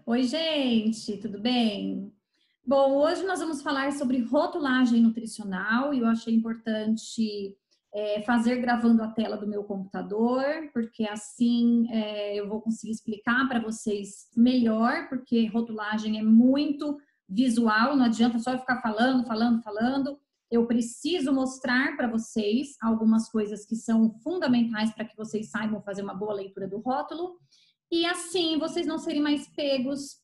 Oi, gente, tudo bem? Bom, hoje nós vamos falar sobre rotulagem nutricional e eu achei importante fazer gravando a tela do meu computador, porque assim eu vou conseguir explicar para vocês melhor, porque rotulagem é muito visual, não adianta só eu ficar falando. Eu preciso mostrar para vocês algumas coisas que são fundamentais para que vocês saibam fazer uma boa leitura do rótulo. E assim vocês não serem mais pegos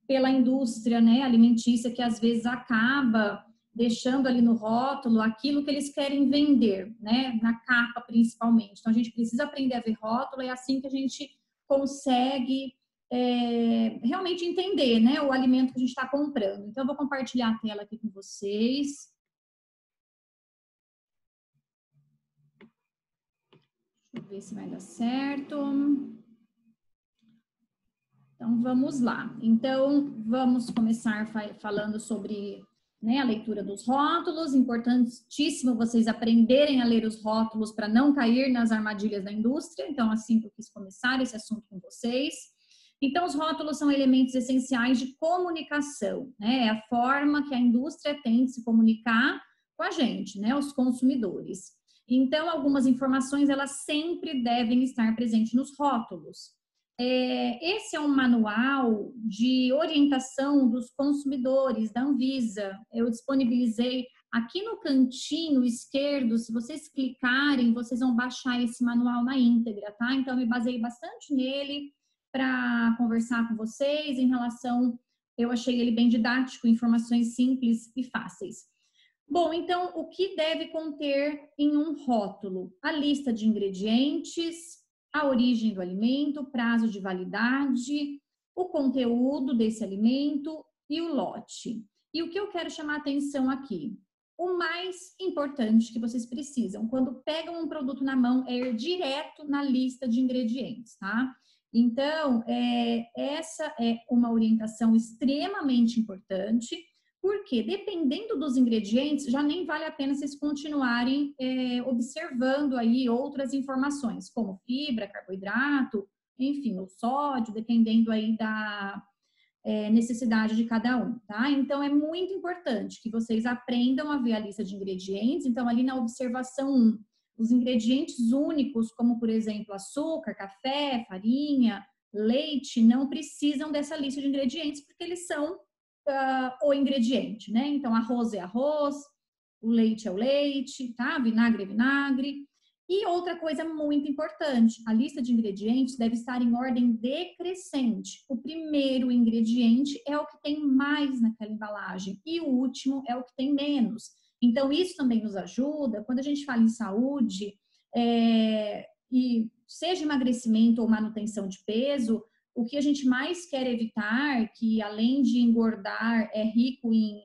pela indústria, né, alimentícia, que às vezes acaba deixando ali no rótulo aquilo que eles querem vender, né, na capa principalmente. Então a gente precisa aprender a ver rótulo, é assim que a gente consegue realmente entender, né, o alimento que a gente está comprando. Então eu vou compartilhar a tela aqui com vocês. Deixa eu ver se vai dar certo. Então, vamos lá. Então, vamos começar falando sobre, né, a leitura dos rótulos. Importantíssimo vocês aprenderem a ler os rótulos para não cair nas armadilhas da indústria. Então, assim que eu quis começar esse assunto com vocês. Então, os rótulos são elementos essenciais de comunicação, né? É a forma que a indústria tem de se comunicar com a gente, né, os consumidores. Então, algumas informações, elas sempre devem estar presentes nos rótulos. Esse é um manual de orientação dos consumidores da Anvisa. Eu disponibilizei aqui no cantinho esquerdo. Se vocês clicarem, vocês vão baixar esse manual na íntegra, tá? Então, eu me baseei bastante nele para conversar com vocês em relação. Eu achei ele bem didático, informações simples e fáceis. Bom, então, o que deve conter em um rótulo? A lista de ingredientes, a origem do alimento, prazo de validade, o conteúdo desse alimento e o lote. E o que eu quero chamar a atenção aqui? O mais importante que vocês precisam quando pegam um produto na mão é ir direto na lista de ingredientes, tá? Então, essa é uma orientação extremamente importante, porque dependendo dos ingredientes, já nem vale a pena vocês continuarem observando aí outras informações, como fibra, carboidrato, enfim, o sódio, dependendo aí da necessidade de cada um, tá? Então, é muito importante que vocês aprendam a ver a lista de ingredientes. Então, ali na observação 1, os ingredientes únicos, como, por exemplo, açúcar, café, farinha, leite, não precisam dessa lista de ingredientes, porque eles são o ingrediente, né? Então, arroz é arroz, o leite é o leite, tá? Vinagre é vinagre. E outra coisa muito importante, a lista de ingredientes deve estar em ordem decrescente. O primeiro ingrediente é o que tem mais naquela embalagem e o último é o que tem menos. Então, isso também nos ajuda, quando a gente fala em saúde, e seja emagrecimento ou manutenção de peso, o que a gente mais quer evitar, que além de engordar, é rico em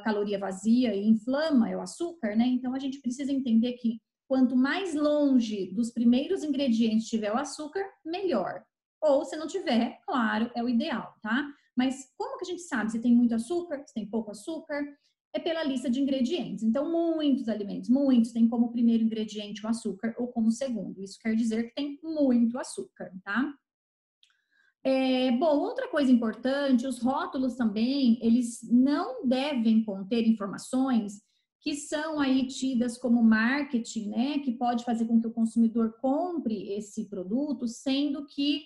caloria vazia e inflama, é o açúcar, né? Então, a gente precisa entender que quanto mais longe dos primeiros ingredientes tiver o açúcar, melhor. Ou se não tiver, claro, é o ideal, tá? Mas como que a gente sabe se tem muito açúcar, se tem pouco açúcar? É pela lista de ingredientes. Então, muitos alimentos, muitos, têm como primeiro ingrediente o açúcar ou como segundo. Isso quer dizer que tem muito açúcar, tá? Bom, outra coisa importante, os rótulos também, eles não devem conter informações que são aí tidas como marketing, né, que pode fazer com que o consumidor compre esse produto, sendo que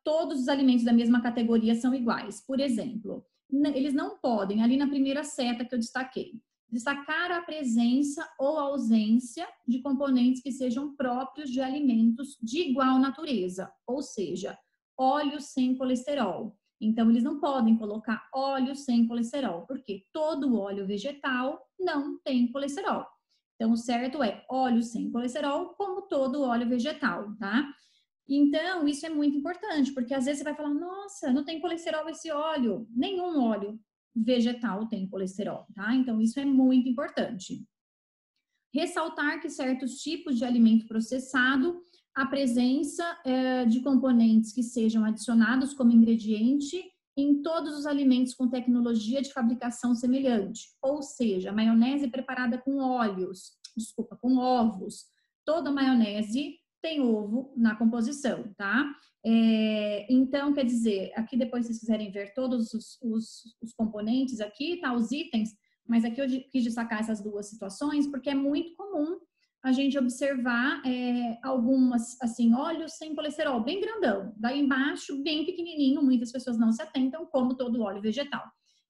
todos os alimentos da mesma categoria são iguais. Por exemplo, eles não podem, ali na primeira seta que eu destaquei, destacar a presença ou ausência de componentes que sejam próprios de alimentos de igual natureza, ou seja, óleo sem colesterol. Então, eles não podem colocar óleo sem colesterol, porque todo óleo vegetal não tem colesterol. Então, o certo é óleo sem colesterol, como todo óleo vegetal, tá? Então, isso é muito importante, porque às vezes você vai falar, nossa, não tem colesterol esse óleo. Nenhum óleo vegetal tem colesterol, tá? Então, isso é muito importante. Ressaltar que certos tipos de alimento processado, a presença de componentes que sejam adicionados como ingrediente em todos os alimentos com tecnologia de fabricação semelhante, ou seja, maionese preparada com óleos, com ovos. Toda maionese tem ovo na composição, tá? Então, quer dizer, aqui depois vocês quiserem ver todos os componentes aqui, tá? Os itens, mas aqui eu quis destacar essas duas situações, porque é muito comum a gente observar algumas, assim, óleos sem colesterol, bem grandão. Daí embaixo, bem pequenininho, muitas pessoas não se atentam, como todo óleo vegetal.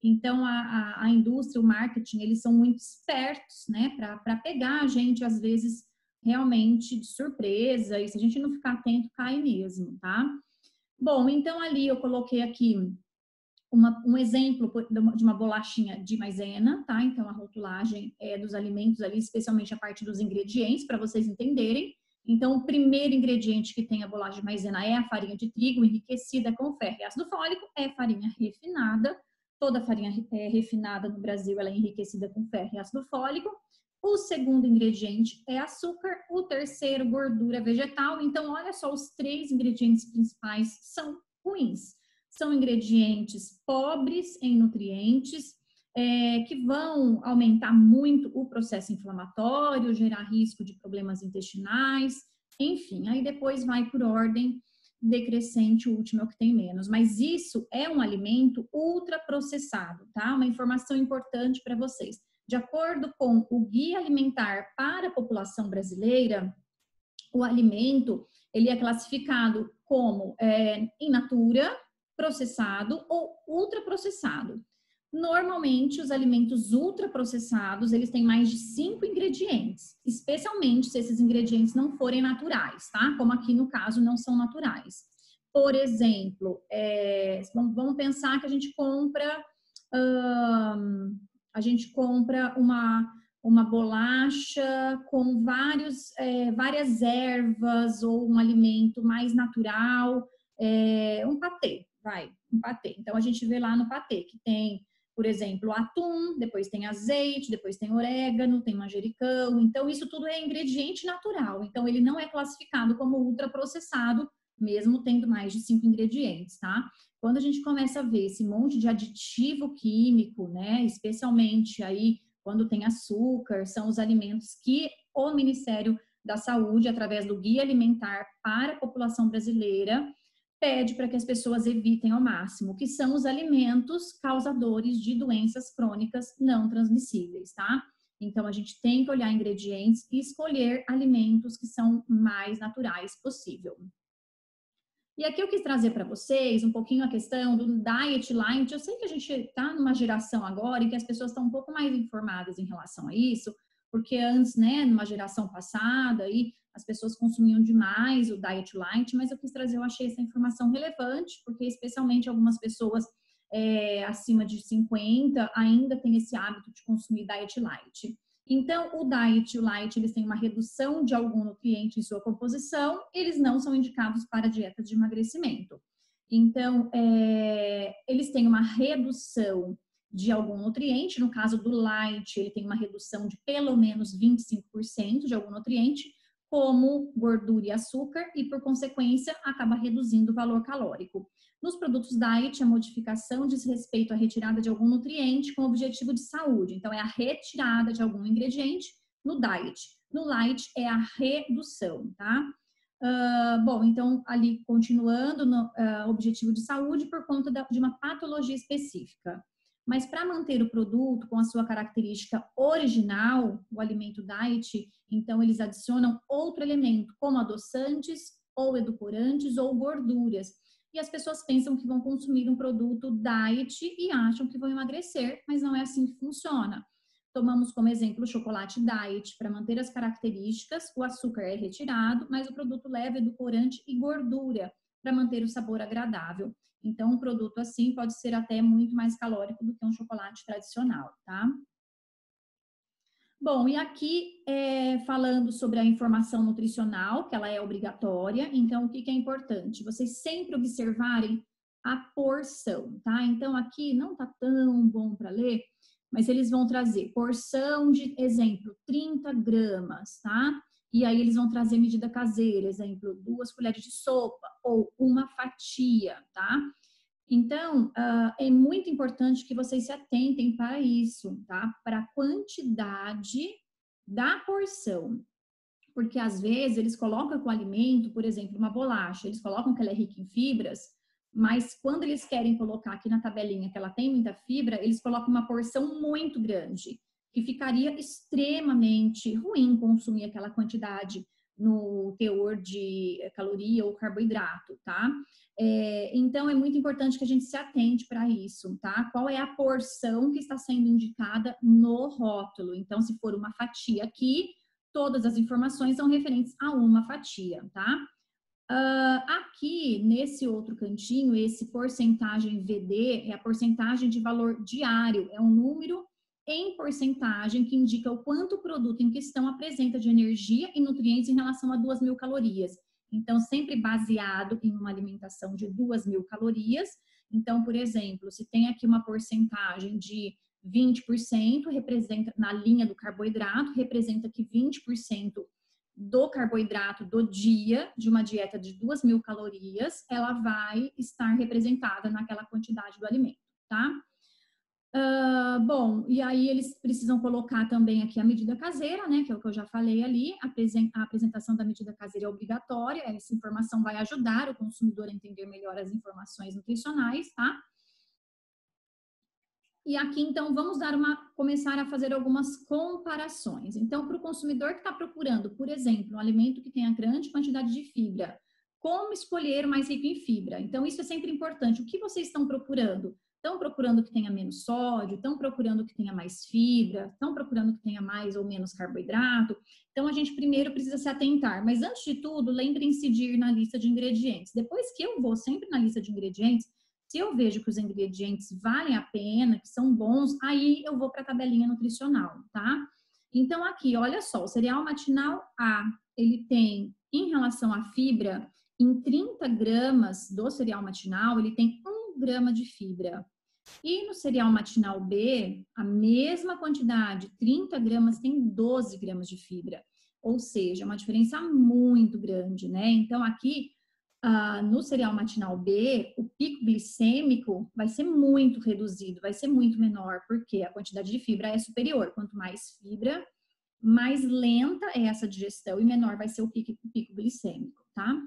Então, a indústria, o marketing, eles são muito espertos, né, para pegar a gente, às vezes, realmente de surpresa, e se a gente não ficar atento, cai mesmo, tá? Bom, então ali eu coloquei aqui um exemplo de uma bolachinha de maisena, tá? Então a rotulagem é dos alimentos ali, especialmente a parte dos ingredientes, para vocês entenderem. Então o primeiro ingrediente que tem a bolacha de maisena é a farinha de trigo enriquecida com ferro e ácido fólico, é farinha refinada. Toda farinha refinada no Brasil ela é enriquecida com ferro e ácido fólico. O segundo ingrediente é açúcar, o terceiro, gordura vegetal. Então, olha só, os três ingredientes principais são ruins. São ingredientes pobres em nutrientes, que vão aumentar muito o processo inflamatório, gerar risco de problemas intestinais, enfim. Aí depois vai por ordem decrescente, o último é o que tem menos. Mas isso é um alimento ultraprocessado, tá? Uma informação importante para vocês. De acordo com o Guia Alimentar para a População Brasileira, o alimento ele é classificado como in natura, processado ou ultraprocessado. Normalmente, os alimentos ultraprocessados, eles têm mais de 5 ingredientes, especialmente se esses ingredientes não forem naturais, tá? Como aqui no caso não são naturais. Por exemplo, vamos pensar que a gente compra uma bolacha com várias ervas ou um alimento mais natural, um patê, um patê. Então, a gente vê lá no patê que tem, por exemplo, atum, depois tem azeite, depois tem orégano, tem manjericão. Então, isso tudo é ingrediente natural. Então, ele não é classificado como ultraprocessado, mesmo tendo mais de 5 ingredientes, tá? Quando a gente começa a ver esse monte de aditivo químico, né, especialmente aí quando tem açúcar, são os alimentos que o Ministério da Saúde, através do Guia Alimentar para a População Brasileira, pede para que as pessoas evitem ao máximo, que são os alimentos causadores de doenças crônicas não transmissíveis, tá? Então, a gente tem que olhar ingredientes e escolher alimentos que são mais naturais possível. E aqui eu quis trazer para vocês um pouquinho a questão do Diet Light. Eu sei que a gente está numa geração agora em que as pessoas estão um pouco mais informadas em relação a isso, porque antes, né, numa geração passada, aí, as pessoas consumiam demais o Diet Light, mas eu quis trazer, eu achei essa informação relevante, porque especialmente algumas pessoas acima de 50 ainda têm esse hábito de consumir Diet Light. Então, o Diet e o Light, eles têm uma redução de algum nutriente em sua composição, eles não são indicados para dietas de emagrecimento. Então, eles têm uma redução de algum nutriente, no caso do Light, ele tem uma redução de pelo menos 25% de algum nutriente, como gordura e açúcar, e por consequência, acaba reduzindo o valor calórico. Nos produtos diet, a modificação diz respeito à retirada de algum nutriente com objetivo de saúde. Então, é a retirada de algum ingrediente no diet. No light, é a redução, tá? Bom, então, ali, continuando no objetivo de saúde por conta de uma patologia específica. Mas para manter o produto com a sua característica original, o alimento diet, então eles adicionam outro elemento, como adoçantes, ou edulcorantes, ou gorduras. E as pessoas pensam que vão consumir um produto diet e acham que vão emagrecer, mas não é assim que funciona. Tomamos como exemplo o chocolate diet. Para manter as características, o açúcar é retirado, mas o produto leva edulcorante e gordura para manter o sabor agradável. Então, um produto assim pode ser até muito mais calórico do que um chocolate tradicional, tá? Bom, e aqui falando sobre a informação nutricional, que ela é obrigatória, então o que é importante? Vocês sempre observarem a porção, tá? Então aqui não tá tão bom para ler, mas eles vão trazer porção de, exemplo, 30 gramas, tá? E aí eles vão trazer medida caseira, exemplo, 2 colheres de sopa ou uma fatia, tá? Então, é muito importante que vocês se atentem para isso, tá? Para a quantidade da porção. porque às vezes eles colocam com o alimento, por exemplo, uma bolacha, eles colocam que ela é rica em fibras, mas quando eles querem colocar aqui na tabelinha que ela tem muita fibra, eles colocam uma porção muito grande, que ficaria extremamente ruim consumir aquela quantidade no teor de caloria ou carboidrato, tá? Então, é muito importante que a gente se atente para isso, tá? Qual é a porção que está sendo indicada no rótulo? Então, se for uma fatia aqui, todas as informações são referentes a uma fatia, tá? Aqui, nesse outro cantinho, esse porcentagem VD é a porcentagem de valor diário, é um número em porcentagem que indica o quanto o produto em questão apresenta de energia e nutrientes em relação a 2.000 calorias. Então, sempre baseado em uma alimentação de 2.000 calorias. Então, por exemplo, se tem aqui uma porcentagem de 20%, representa, na linha do carboidrato, representa que 20% do carboidrato do dia, de uma dieta de 2.000 calorias, ela vai estar representada naquela quantidade do alimento, tá? Bom, e aí eles precisam colocar também aqui a medida caseira, né, que é o que eu já falei ali, a apresentação da medida caseira é obrigatória, essa informação vai ajudar o consumidor a entender melhor as informações nutricionais, tá? E aqui, então, vamos começar a fazer algumas comparações. Então, para o consumidor que está procurando, por exemplo, um alimento que tenha grande quantidade de fibra, como escolher o mais rico em fibra? Então, isso é sempre importante. O que vocês estão procurando? Estão procurando que tenha menos sódio? Estão procurando que tenha mais fibra? Estão procurando que tenha mais ou menos carboidrato? Então, a gente primeiro precisa se atentar. Mas, antes de tudo, lembrem-se de ir na lista de ingredientes. Depois que eu vou sempre na lista de ingredientes, se eu vejo que os ingredientes valem a pena, que são bons, aí eu vou para a tabelinha nutricional, tá? Então, aqui, olha só, o cereal matinal A, ele tem, em relação à fibra, em 30 gramas do cereal matinal, ele tem 1 grama de fibra. E no cereal matinal B, a mesma quantidade, 30 gramas, tem 12 gramas de fibra. Ou seja, uma diferença muito grande, né? Então, aqui, no cereal matinal B, o pico glicêmico vai ser muito reduzido, vai ser muito menor, porque a quantidade de fibra é superior. Quanto mais fibra, mais lenta é essa digestão e menor vai ser o pico glicêmico, tá?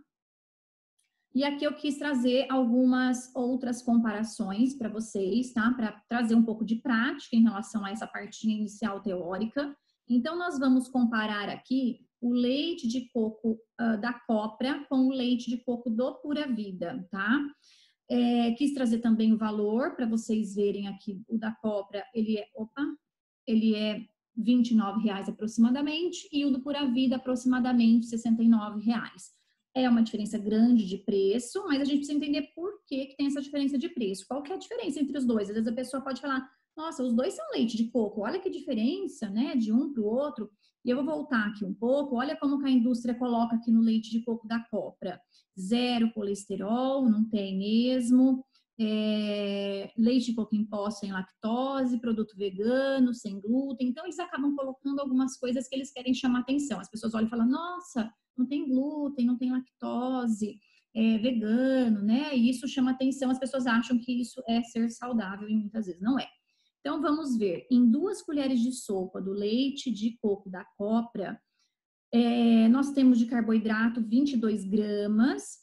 E aqui eu quis trazer algumas outras comparações para vocês, tá? Para trazer um pouco de prática em relação a essa partinha inicial teórica. Então, nós vamos comparar aqui o leite de coco da Copra com o leite de coco do Pura Vida, tá? Quis trazer também o valor para vocês verem aqui. O da Copra, ele é R$29 aproximadamente e o do Pura Vida aproximadamente R$69. É uma diferença grande de preço, mas a gente precisa entender por que tem essa diferença de preço. Qual que é a diferença entre os dois? Às vezes a pessoa pode falar, nossa, os dois são leite de coco, olha que diferença, né, de um para o outro. E eu vou voltar aqui um pouco, olha como que a indústria coloca aqui no leite de coco da Copra. 0 colesterol, não tem mesmo. Leite de coco em pó sem lactose, produto vegano, sem glúten. Então, eles acabam colocando algumas coisas que eles querem chamar atenção. As pessoas olham e falam, nossa, não tem glúten, não tem lactose, é vegano, né? E isso chama atenção, as pessoas acham que isso é ser saudável e muitas vezes não é. Então, vamos ver, em 2 colheres de sopa do leite de coco da Copra, nós temos de carboidrato 22 gramas,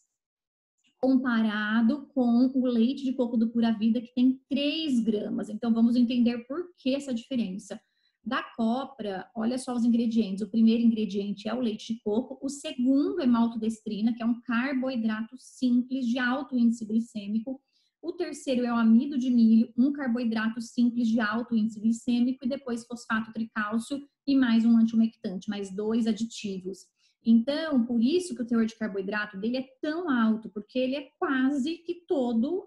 comparado com o leite de coco do Pura Vida, que tem 3 gramas. Então, vamos entender por que essa diferença. Da Copra, olha só os ingredientes. O primeiro ingrediente é o leite de coco. O segundo é maltodestrina, que é um carboidrato simples de alto índice glicêmico. O terceiro é o amido de milho, um carboidrato simples de alto índice glicêmico. E depois fosfato tricálcio e mais um antiumectante, mais 2 aditivos. Então, por isso que o teor de carboidrato dele é tão alto, porque ele é quase que todo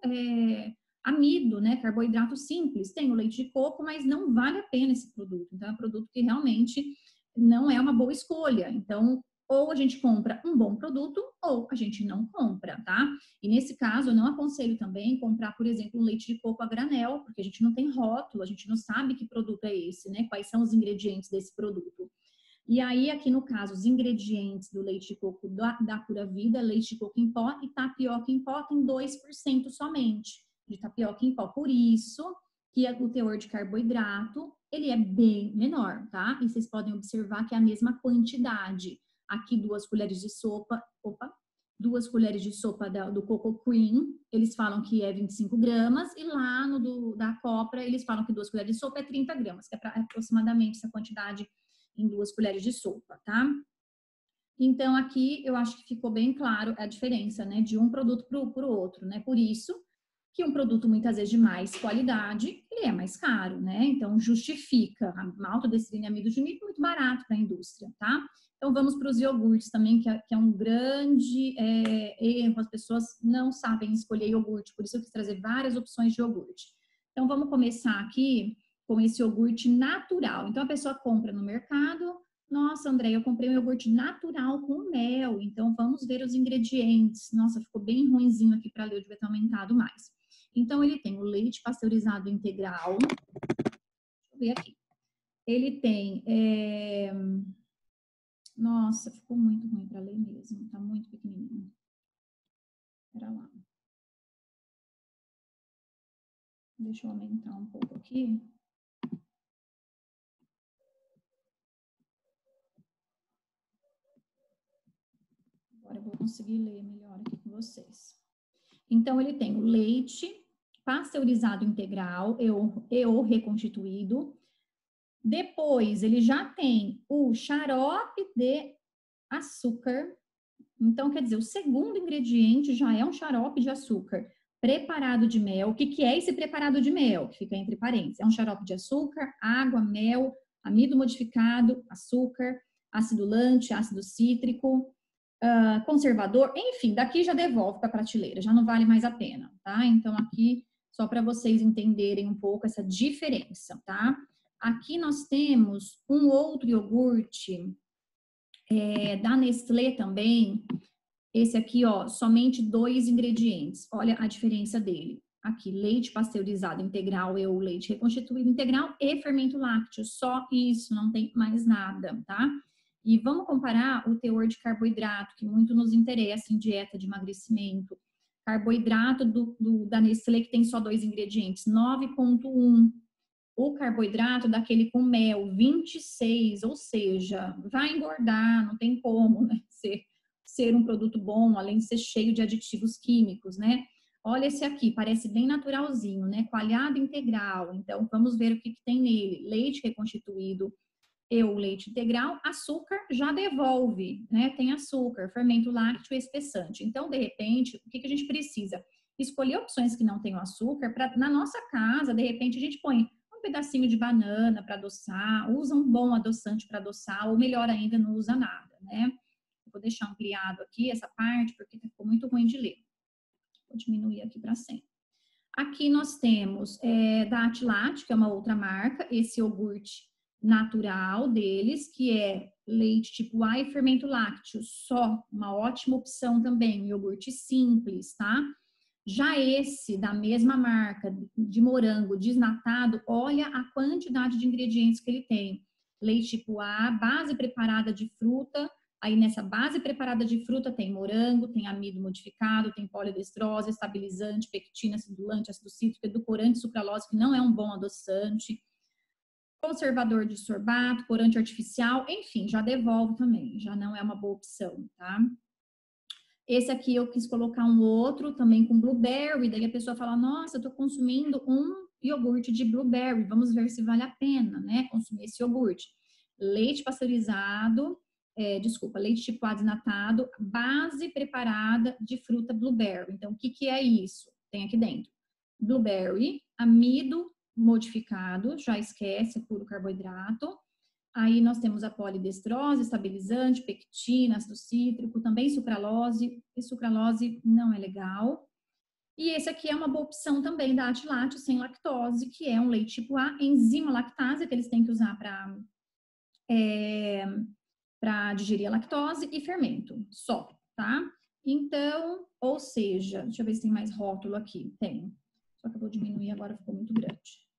amido, né? Carboidrato simples. Tem o leite de coco, mas não vale a pena esse produto. Então, é um produto que realmente não é uma boa escolha. Então, ou a gente compra um bom produto, ou a gente não compra, tá? E nesse caso, eu não aconselho também comprar, por exemplo, um leite de coco a granel, porque a gente não tem rótulo, a gente não sabe que produto é esse, né? Quais são os ingredientes desse produto. E aí, aqui no caso, os ingredientes do leite de coco da Pura Vida, leite de coco em pó e tapioca em pó, tem 2% somente de tapioca em pó. Por isso que o teor de carboidrato, ele é bem menor, tá? E vocês podem observar que é a mesma quantidade. Aqui 2 colheres de sopa, 2 colheres de sopa do Coco Cream, eles falam que é 25 gramas, e lá no da Copra, eles falam que 2 colheres de sopa é 30 gramas, que é aproximadamente essa quantidade em 2 colheres de sopa, tá? Então, aqui eu acho que ficou bem claro a diferença, né, de um produto para o outro, né? Por isso que um produto, muitas vezes, de mais qualidade, ele é mais caro, né? Então, justifica. A maltodextrinamido de milho muito barato para a indústria, tá? Então, vamos para os iogurtes também, que é um grande erro. As pessoas não sabem escolher iogurte, por isso eu quis trazer várias opções de iogurte. Então, vamos começar aqui com esse iogurte natural. Então, a pessoa compra no mercado. Nossa, André, eu comprei um iogurte natural com mel, então vamos ver os ingredientes. Nossa, ficou bem ruinzinho aqui para ler, eu devia ter aumentado mais. Então, ele tem o leite pasteurizado integral. Deixa eu ver aqui. Ele tem... Nossa, ficou muito ruim para ler mesmo, tá muito pequenininho. Espera lá. Deixa eu aumentar um pouco aqui. Agora eu vou conseguir ler melhor aqui com vocês. Então, ele tem o leite pasteurizado integral e ou reconstituído. Depois, ele já tem o xarope de açúcar. Então, quer dizer, o segundo ingrediente já é um xarope de açúcar preparado de mel. O que é esse preparado de mel? Que fica entre parênteses. É um xarope de açúcar, água, mel, amido modificado, açúcar, acidulante, ácido cítrico, conservador, enfim, daqui já devolve para a prateleira, já não vale mais a pena, tá? Então, aqui, só para vocês entenderem um pouco essa diferença, tá? Aqui nós temos um outro iogurte da Nestlé também. Esse aqui, ó, somente 2 ingredientes. Olha a diferença dele. Aqui, leite pasteurizado integral e o leite reconstituído integral e fermento lácteo. Só isso, não tem mais nada, tá? E vamos comparar o teor de carboidrato, que muito nos interessa em dieta de emagrecimento. Carboidrato da Nestlé, que tem só 2 ingredientes, 9,1. O carboidrato daquele com mel, 26, ou seja, vai engordar, não tem como, né, ser um produto bom, além de ser cheio de aditivos químicos, né? Olha esse aqui, parece bem naturalzinho, né? Coalhado integral. Então, vamos ver o que tem nele. Leite reconstituído e o leite integral. Açúcar já devolve, né? Tem açúcar, fermento lácteo e espessante. Então, de repente, o que a gente precisa? Escolher opções que não tenham açúcar, para na nossa casa, de repente, a gente põe um pedacinho de banana para adoçar, usa um bom adoçante para adoçar, ou melhor ainda, não usa nada, né? Vou deixar ampliado aqui essa parte, porque ficou muito ruim de ler. Vou diminuir aqui para 100. Aqui nós temos da Atilate, que é uma outra marca, esse iogurte natural deles, que é leite tipo A e fermento lácteo, só uma ótima opção também, um iogurte simples, tá? Já esse, da mesma marca, de morango desnatado, olha a quantidade de ingredientes que ele tem. Leite tipo A, base preparada de fruta. Aí nessa base preparada de fruta tem morango, tem amido modificado, tem polidestrose, estabilizante, pectina, acidulante, ácido cítrico, edulcorante, sucralose, que não é um bom adoçante, conservador de sorbato, corante artificial, enfim, já devolve também, já não é uma boa opção, tá? Esse aqui eu quis colocar um outro também com blueberry, daí a pessoa fala, nossa, eu tô consumindo um iogurte de blueberry, vamos ver se vale a pena, né, consumir esse iogurte. Leite pasteurizado, leite tipo A desnatado, base preparada de fruta blueberry. Então, o que é isso? Tem aqui dentro. Blueberry, amido modificado, já esquece, é puro carboidrato. Aí nós temos a polidestrose, estabilizante, pectina, ácido cítrico, também sucralose, e sucralose não é legal. E esse aqui é uma boa opção também da Atilate, sem lactose, que é um leite tipo A, enzima lactase, que eles têm que usar para digerir a lactose e fermento, só, tá? Então, ou seja, deixa eu ver se tem mais rótulo aqui. Tem. Só que eu vou diminuir agora, ficou muito grande.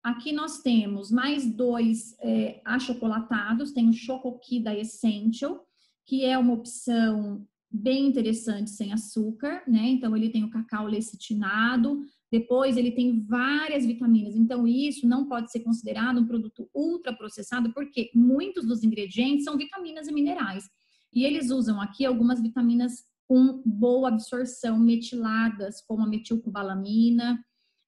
Aqui nós temos mais 2 achocolatados, tem o Chocoqui da Essential, que é uma opção bem interessante sem açúcar, né? Então, ele tem o cacau lecitinado, depois ele tem várias vitaminas. Então, isso não pode ser considerado um produto ultraprocessado, porque muitos dos ingredientes são vitaminas e minerais. E eles usam aqui algumas vitaminas com boa absorção metiladas, como a metilcobalamina,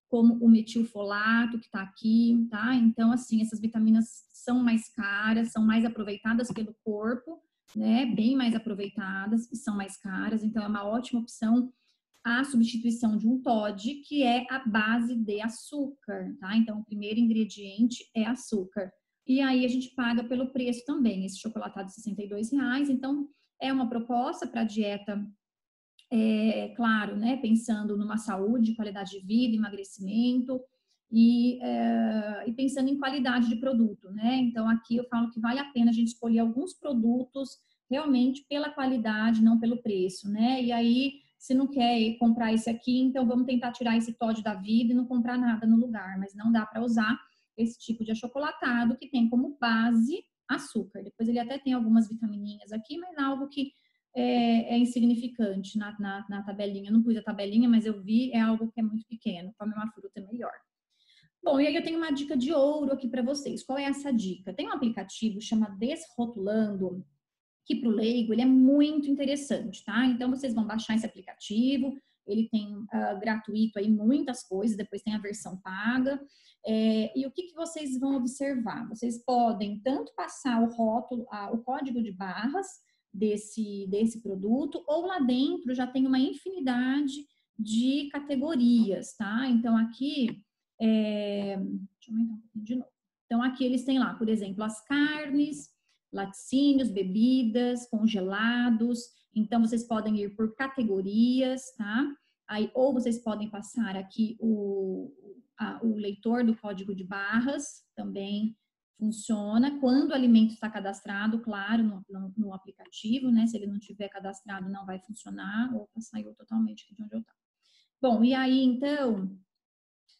como o metilfolato que está aqui, tá? Então, assim, essas vitaminas são mais caras, são mais aproveitadas pelo corpo, né? Bem mais aproveitadas e são mais caras. Então, é uma ótima opção a substituição de um Toddy, que é a base de açúcar, tá? Então, o primeiro ingrediente é açúcar. E aí, a gente paga pelo preço também. Esse chocolatado de R$62. Então, é uma proposta para dieta, claro, né? Pensando numa saúde, qualidade de vida, emagrecimento e pensando em qualidade de produto, né? Então, aqui eu falo que vale a pena a gente escolher alguns produtos realmente pela qualidade, não pelo preço, né? E aí, se não quer comprar esse aqui, então vamos tentar tirar esse Toddy da vida e não comprar nada no lugar, mas não dá para usar esse tipo de achocolatado que tem como base açúcar. Depois ele até tem algumas vitamininhas aqui, mas algo que é insignificante na tabelinha. Eu não pus a tabelinha, mas eu vi, é algo que é muito pequeno. Come uma fruta melhor. Bom, e aí eu tenho uma dica de ouro aqui para vocês. Qual é essa dica? Tem um aplicativo chamado Desrotulando, que para o leigo ele é muito interessante, tá? Então vocês vão baixar esse aplicativo, ele tem gratuito aí muitas coisas, depois tem a versão paga. E o que vocês vão observar? Vocês podem tanto passar o rótulo, o código de barras desse produto, ou lá dentro já tem uma infinidade de categorias, tá? Então aqui, deixa eu aumentar um pouquinho de novo. Então aqui eles têm lá, por exemplo, as carnes, laticínios, bebidas, congelados. Então, vocês podem ir por categorias, tá? Aí, ou vocês podem passar aqui o leitor do código de barras, também funciona. Quando o alimento está cadastrado, claro, no aplicativo, né? Se ele não tiver cadastrado, não vai funcionar. Opa, saiu totalmente aqui de onde eu estava. Bom, e aí, então,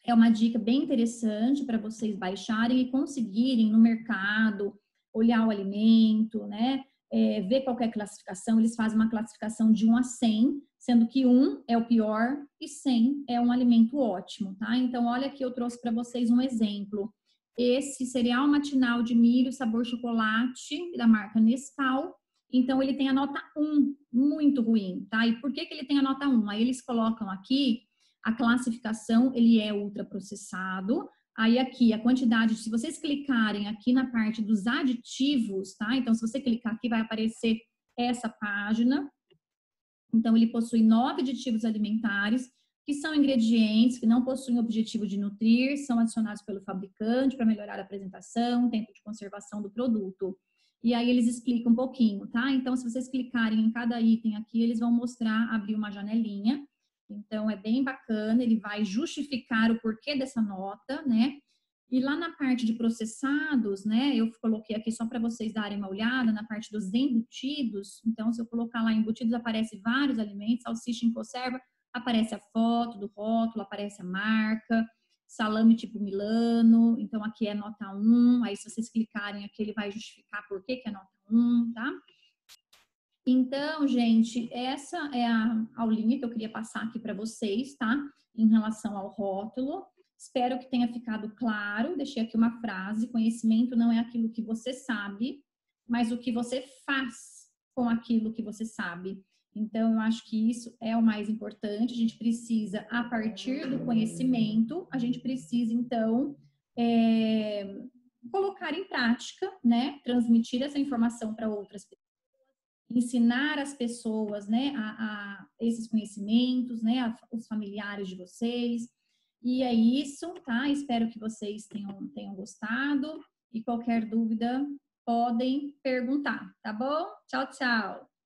é uma dica bem interessante para vocês baixarem e conseguirem no mercado olhar o alimento, né? Ver qual é a classificação. Eles fazem uma classificação de 1 a 100, sendo que 1 é o pior e 100 é um alimento ótimo, tá? Então, olha aqui, eu trouxe para vocês um exemplo. Esse cereal matinal de milho sabor chocolate da marca Nescau. Então, ele tem a nota 1, muito ruim, tá? E por que ele tem a nota 1? Aí eles colocam aqui a classificação, ele é ultraprocessado. Aí aqui, a quantidade, se vocês clicarem aqui na parte dos aditivos, tá? Então, se você clicar aqui, vai aparecer essa página. Então, ele possui 9 aditivos alimentares, que são ingredientes que não possuem objetivo de nutrir, são adicionados pelo fabricante para melhorar a apresentação, tempo de conservação do produto. E aí, eles explicam um pouquinho, tá? Então, se vocês clicarem em cada item aqui, eles vão mostrar, abrir uma janelinha. Então, é bem bacana, ele vai justificar o porquê dessa nota, né? E lá na parte de processados, né? Eu coloquei aqui só para vocês darem uma olhada na parte dos embutidos. Então, se eu colocar lá embutidos, aparece vários alimentos, salsicha em conserva, aparece a foto do rótulo, aparece a marca, salame tipo Milano. Então, aqui é nota 1. Aí, se vocês clicarem aqui, ele vai justificar por que é nota 1, tá? Então, gente, essa é a aulinha que eu queria passar aqui para vocês, tá? Em relação ao rótulo. Espero que tenha ficado claro. Deixei aqui uma frase: conhecimento não é aquilo que você sabe, mas o que você faz com aquilo que você sabe. Então, eu acho que isso é o mais importante. A gente precisa, a partir do conhecimento, a gente precisa, então, colocar em prática, né? Transmitir essa informação para outras pessoas, ensinar as pessoas, né, a esses conhecimentos, né, os familiares de vocês. E é isso, tá? Espero que vocês tenham gostado. E qualquer dúvida, podem perguntar, tá bom? Tchau, tchau!